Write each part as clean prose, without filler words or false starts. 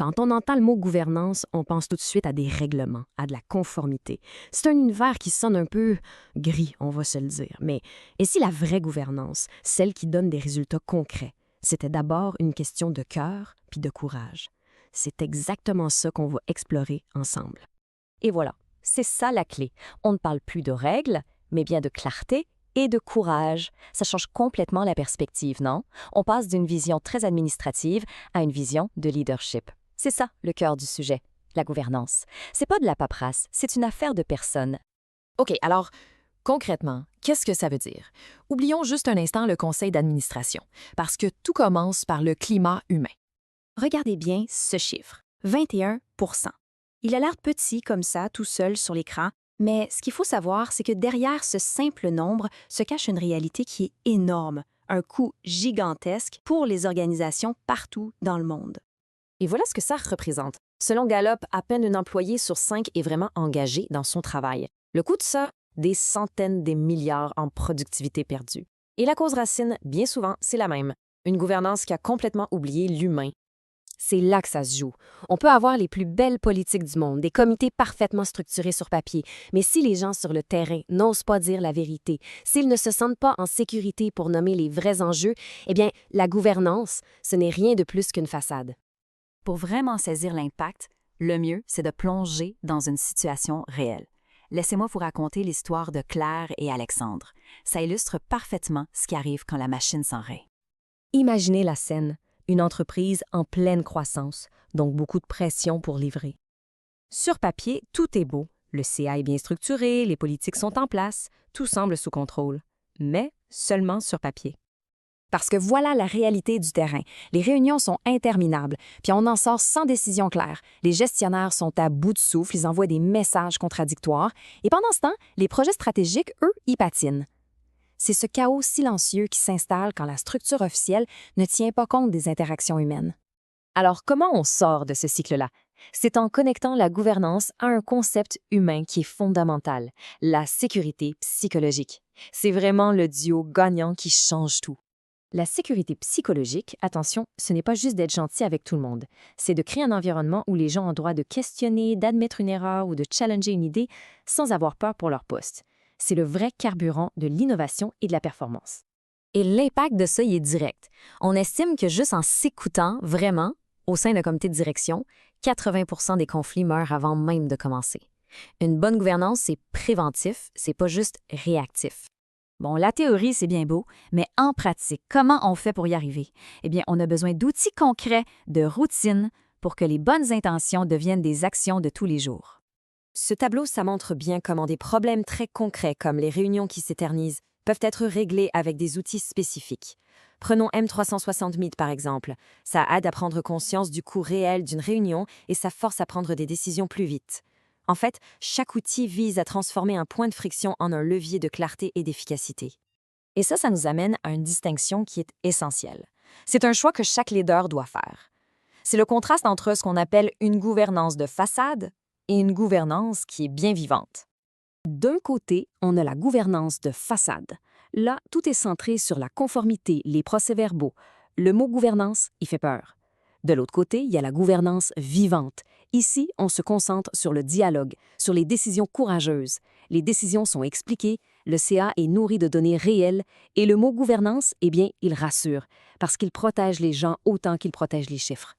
Quand on entend le mot gouvernance, on pense tout de suite à des règlements, à de la conformité. C'est un univers qui sonne un peu gris, on va se le dire. Mais et si la vraie gouvernance, celle qui donne des résultats concrets, c'était d'abord une question de cœur puis de courage? C'est exactement ça qu'on va explorer ensemble. Et voilà, c'est ça la clé. On ne parle plus de règles, mais bien de clarté et de courage. Ça change complètement la perspective, non? On passe d'une vision très administrative à une vision de leadership. C'est ça le cœur du sujet, la gouvernance. C'est pas de la paperasse, c'est une affaire de personnes. OK, alors, concrètement, qu'est-ce que ça veut dire? Oublions juste un instant le conseil d'administration, parce que tout commence par le climat humain. Regardez bien ce chiffre, 21 Il a l'air petit comme ça, tout seul sur l'écran, mais ce qu'il faut savoir, c'est que derrière ce simple nombre se cache une réalité qui est énorme, un coût gigantesque pour les organisations partout dans le monde. Et voilà ce que ça représente. Selon Gallup, à peine un employé sur 5 est vraiment engagé dans son travail. Le coût de ça, des centaines de milliards en productivité perdue. Et la cause racine, bien souvent, c'est la même. Une gouvernance qui a complètement oublié l'humain. C'est là que ça se joue. On peut avoir les plus belles politiques du monde, des comités parfaitement structurés sur papier, mais si les gens sur le terrain n'osent pas dire la vérité, s'ils ne se sentent pas en sécurité pour nommer les vrais enjeux, eh bien, la gouvernance, ce n'est rien de plus qu'une façade. Pour vraiment saisir l'impact, le mieux, c'est de plonger dans une situation réelle. Laissez-moi vous raconter l'histoire de Claire et Alexandre. Ça illustre parfaitement ce qui arrive quand la machine s'enraye. Imaginez la scène. Une entreprise en pleine croissance, donc beaucoup de pression pour livrer. Sur papier, tout est beau. Le CA est bien structuré, les politiques sont en place, tout semble sous contrôle. Mais seulement sur papier. Parce que voilà la réalité du terrain. Les réunions sont interminables, puis on en sort sans décision claire. Les gestionnaires sont à bout de souffle, ils envoient des messages contradictoires, et pendant ce temps, les projets stratégiques, eux, y patinent. C'est ce chaos silencieux qui s'installe quand la structure officielle ne tient pas compte des interactions humaines. Alors, comment on sort de ce cycle-là? C'est en connectant la gouvernance à un concept humain qui est fondamental, la sécurité psychologique. C'est vraiment le duo gagnant qui change tout. La sécurité psychologique, attention, ce n'est pas juste d'être gentil avec tout le monde. C'est de créer un environnement où les gens ont le droit de questionner, d'admettre une erreur ou de challenger une idée sans avoir peur pour leur poste. C'est le vrai carburant de l'innovation et de la performance. Et l'impact de ça y est direct. On estime que juste en s'écoutant vraiment, au sein d'un comité de direction, 80% des conflits meurent avant même de commencer. Une bonne gouvernance, c'est préventif, c'est pas juste réactif. Bon, la théorie, c'est bien beau, mais en pratique, comment on fait pour y arriver? Eh bien, on a besoin d'outils concrets, de routines, pour que les bonnes intentions deviennent des actions de tous les jours. Ce tableau, ça montre bien comment des problèmes très concrets comme les réunions qui s'éternisent peuvent être réglés avec des outils spécifiques. Prenons M360 Meet par exemple. Ça aide à prendre conscience du coût réel d'une réunion et ça force à prendre des décisions plus vite. En fait, chaque outil vise à transformer un point de friction en un levier de clarté et d'efficacité. Et ça nous amène à une distinction qui est essentielle. C'est un choix que chaque leader doit faire. C'est le contraste entre ce qu'on appelle une gouvernance de façade et une gouvernance qui est bien vivante. D'un côté, on a la gouvernance de façade. Là, tout est centré sur la conformité, les procès-verbaux. Le mot gouvernance, il fait peur. De l'autre côté, il y a la gouvernance vivante. Ici, on se concentre sur le dialogue, sur les décisions courageuses. Les décisions sont expliquées, le CA est nourri de données réelles et le mot gouvernance, eh bien, il rassure, parce qu'il protège les gens autant qu'il protège les chiffres.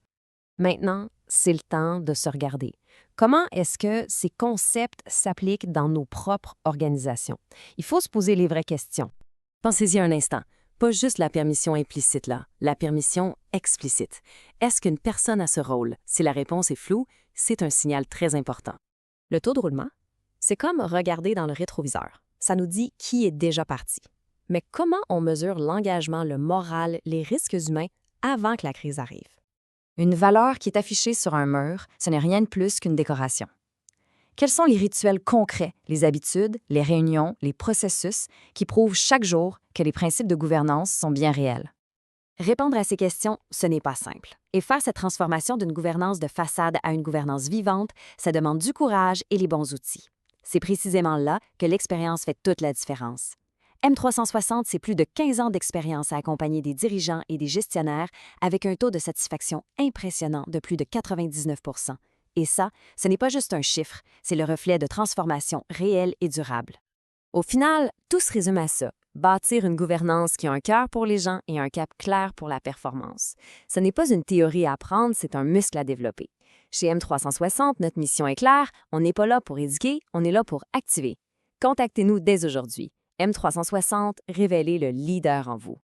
Maintenant, c'est le temps de se regarder. Comment est-ce que ces concepts s'appliquent dans nos propres organisations? Il faut se poser les vraies questions. Pensez-y un instant. Pas juste la permission implicite, là, la permission explicite. Est-ce qu'une personne a ce rôle? Si la réponse est floue, c'est un signal très important. Le taux de roulement, c'est comme regarder dans le rétroviseur. Ça nous dit qui est déjà parti. Mais comment on mesure l'engagement, le moral, les risques humains avant que la crise arrive? Une valeur qui est affichée sur un mur, ce n'est rien de plus qu'une décoration. Quels sont les rituels concrets, les habitudes, les réunions, les processus qui prouvent chaque jour que les principes de gouvernance sont bien réels? Répondre à ces questions, ce n'est pas simple. Et faire cette transformation d'une gouvernance de façade à une gouvernance vivante, ça demande du courage et les bons outils. C'est précisément là que l'expérience fait toute la différence. M360, c'est plus de 15 ans d'expérience à accompagner des dirigeants et des gestionnaires avec un taux de satisfaction impressionnant de plus de 99 %. Et ça, ce n'est pas juste un chiffre, c'est le reflet de transformations réelles et durables. Au final, tout se résume à ça. Bâtir une gouvernance qui a un cœur pour les gens et un cap clair pour la performance. Ce n'est pas une théorie à apprendre, c'est un muscle à développer. Chez M360, notre mission est claire, on n'est pas là pour éduquer, on est là pour activer. Contactez-nous dès aujourd'hui. M360, révélez le leader en vous.